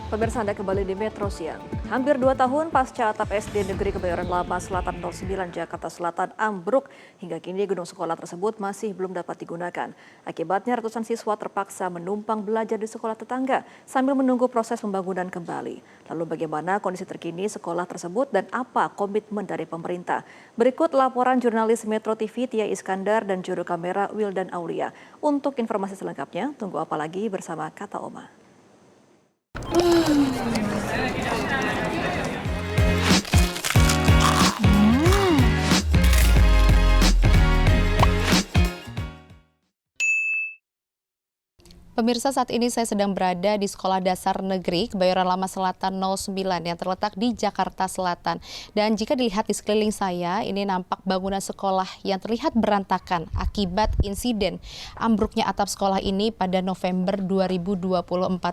Pemirsa, Anda kembali di Metro Siang. Hampir 2 tahun pasca atap SD Negeri Kebayoran Lama Selatan 09 Jakarta Selatan ambruk, hingga kini gedung sekolah tersebut masih belum dapat digunakan. Akibatnya ratusan siswa terpaksa menumpang belajar di sekolah tetangga sambil menunggu proses pembangunan kembali. Lalu bagaimana kondisi terkini sekolah tersebut dan apa komitmen dari pemerintah? Berikut laporan jurnalis Metro TV Tia Iskandar dan juru kamera Wildan Aulia. Untuk informasi selengkapnya, tunggu apa lagi bersama Kata Oma. Pemirsa, saat ini saya sedang berada di Sekolah Dasar Negeri Kebayoran Lama Selatan 09 yang terletak di Jakarta Selatan. Dan jika dilihat di sekeliling saya, ini nampak bangunan sekolah yang terlihat berantakan akibat insiden ambruknya atap sekolah ini pada November 2024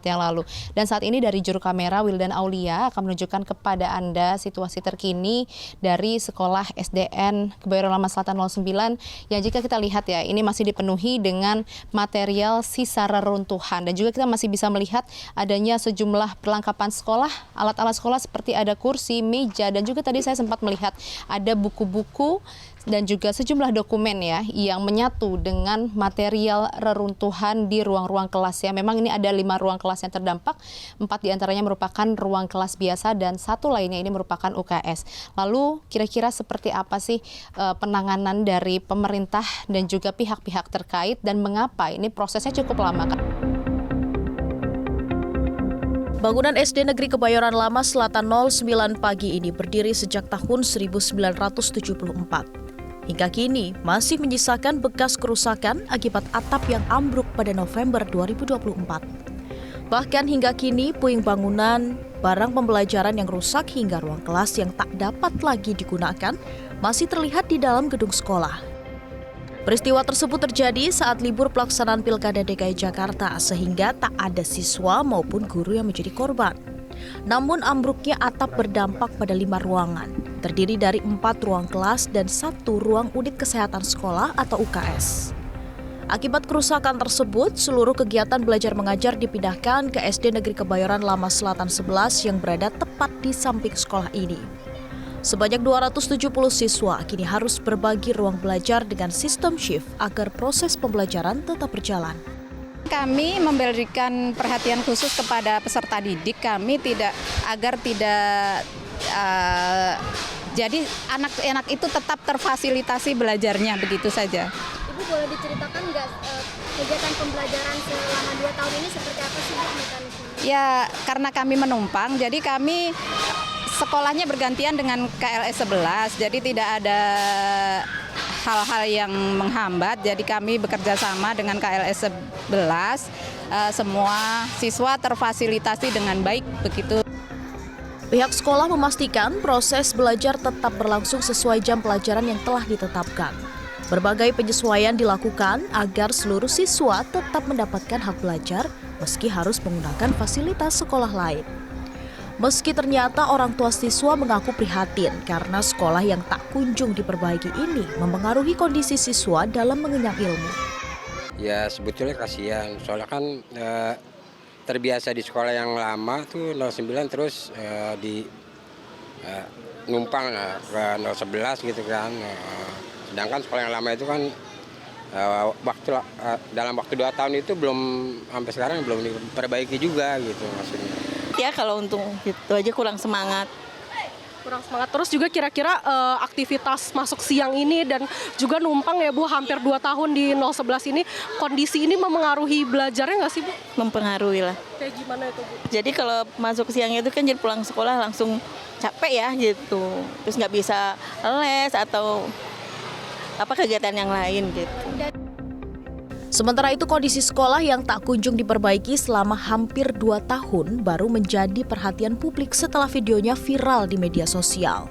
yang lalu. Dan saat ini dari juru kamera Wildan Aulia akan menunjukkan kepada Anda situasi terkini dari Sekolah SDN Kebayoran Lama Selatan 09 yang jika kita lihat ya, ini masih dipenuhi dengan material sisa runtuhan, dan juga kita masih bisa melihat adanya sejumlah perlengkapan sekolah, alat-alat sekolah seperti ada kursi, meja, dan juga tadi saya sempat melihat ada buku-buku dan juga sejumlah dokumen ya yang menyatu dengan material reruntuhan di ruang-ruang kelas ya. Memang ini ada 5 ruang kelas yang terdampak, 4 diantaranya merupakan ruang kelas biasa dan 1 lainnya ini merupakan UKS. Lalu kira-kira seperti apa sih penanganan dari pemerintah dan juga pihak-pihak terkait dan mengapa ini prosesnya cukup lama? Bangunan SD Negeri Kebayoran Lama Selatan 09 pagi ini berdiri sejak tahun 1974. Hingga kini masih menyisakan bekas kerusakan akibat atap yang ambruk pada November 2024. Bahkan hingga kini puing bangunan, barang pembelajaran yang rusak hingga ruang kelas yang tak dapat lagi digunakan masih terlihat di dalam gedung sekolah. Peristiwa tersebut terjadi saat libur pelaksanaan Pilkada DKI Jakarta sehingga tak ada siswa maupun guru yang menjadi korban. Namun ambruknya atap berdampak pada 5 ruangan, terdiri dari 4 ruang kelas dan 1 ruang unit kesehatan sekolah atau UKS. Akibat kerusakan tersebut, seluruh kegiatan belajar mengajar dipindahkan ke SD Negeri Kebayoran Lama Selatan 11 yang berada tepat di samping sekolah ini. Sebanyak 270 siswa kini harus berbagi ruang belajar dengan sistem shift agar proses pembelajaran tetap berjalan. Kami memberikan perhatian khusus kepada peserta didik kami agar tidak jadi anak-anak itu tetap terfasilitasi belajarnya, begitu saja. Ibu boleh diceritakan nggak kegiatan pembelajaran selama 2 tahun ini seperti apa sih mekanismenya? Ya, karena kami menumpang, jadi kami sekolahnya bergantian dengan KLS 11, jadi tidak ada hal-hal yang menghambat. Jadi kami bekerja sama dengan KLS 11, semua siswa terfasilitasi dengan baik begitu. Pihak sekolah memastikan proses belajar tetap berlangsung sesuai jam pelajaran yang telah ditetapkan. Berbagai penyesuaian dilakukan agar seluruh siswa tetap mendapatkan hak belajar meski harus menggunakan fasilitas sekolah lain. Meski ternyata orang tua siswa mengaku prihatin karena sekolah yang tak kunjung diperbaiki ini mempengaruhi kondisi siswa dalam mengenyam ilmu. Ya sebetulnya kasihan, soalnya kan terbiasa di sekolah yang lama tuh 09 terus numpang ke 011 gitu kan. Sedangkan sekolah yang lama itu kan dalam waktu 2 tahun itu belum sampai sekarang belum diperbaiki juga gitu maksudnya. Ya kalau untung gitu aja kurang semangat. Terus juga kira-kira aktivitas masuk siang ini dan juga numpang ya Bu hampir 2 tahun di 011 ini, kondisi ini memengaruhi belajarnya nggak sih Bu? Mempengaruhi lah. Kayak gimana itu Bu? Jadi kalau masuk siang itu kan jadi pulang sekolah langsung capek ya gitu. Terus nggak bisa les atau apa kegiatan yang lain gitu. Sementara itu kondisi sekolah yang tak kunjung diperbaiki selama hampir 2 tahun baru menjadi perhatian publik setelah videonya viral di media sosial.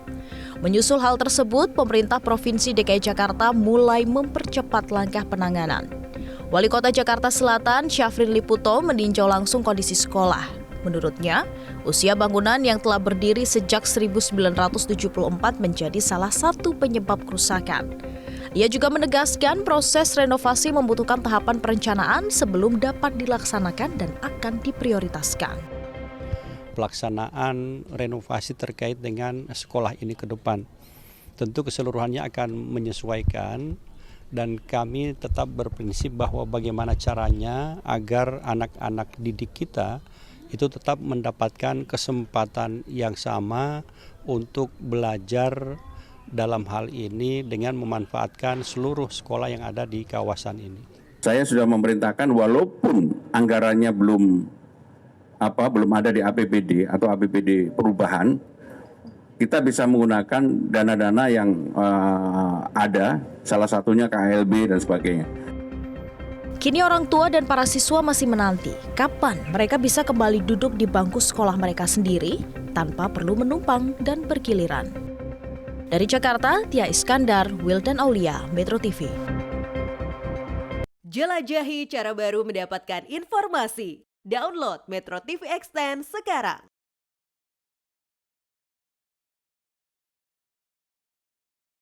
Menyusul hal tersebut, pemerintah Provinsi DKI Jakarta mulai mempercepat langkah penanganan. Wali Kota Jakarta Selatan, Syafrin Liputo, meninjau langsung kondisi sekolah. Menurutnya, usia bangunan yang telah berdiri sejak 1974 menjadi salah satu penyebab kerusakan. Ia juga menegaskan proses renovasi membutuhkan tahapan perencanaan sebelum dapat dilaksanakan dan akan diprioritaskan. pelaksanaan renovasi terkait dengan sekolah ini ke depan. Tentu keseluruhannya akan menyesuaikan dan kami tetap berprinsip bahwa bagaimana caranya agar anak-anak didik kita itu tetap mendapatkan kesempatan yang sama untuk belajar dalam hal ini dengan memanfaatkan seluruh sekolah yang ada di kawasan ini. Saya sudah memerintahkan walaupun anggarannya belum ada di APBD atau APBD perubahan, kita bisa menggunakan dana-dana yang ada, salah satunya KLB dan sebagainya. Kini orang tua dan para siswa masih menanti kapan mereka bisa kembali duduk di bangku sekolah mereka sendiri tanpa perlu menumpang dan bergiliran. Dari Jakarta, Tia Iskandar, Wildan Aulia, Metro TV. Jelajahi cara baru mendapatkan informasi. Download Metro TV Extend sekarang.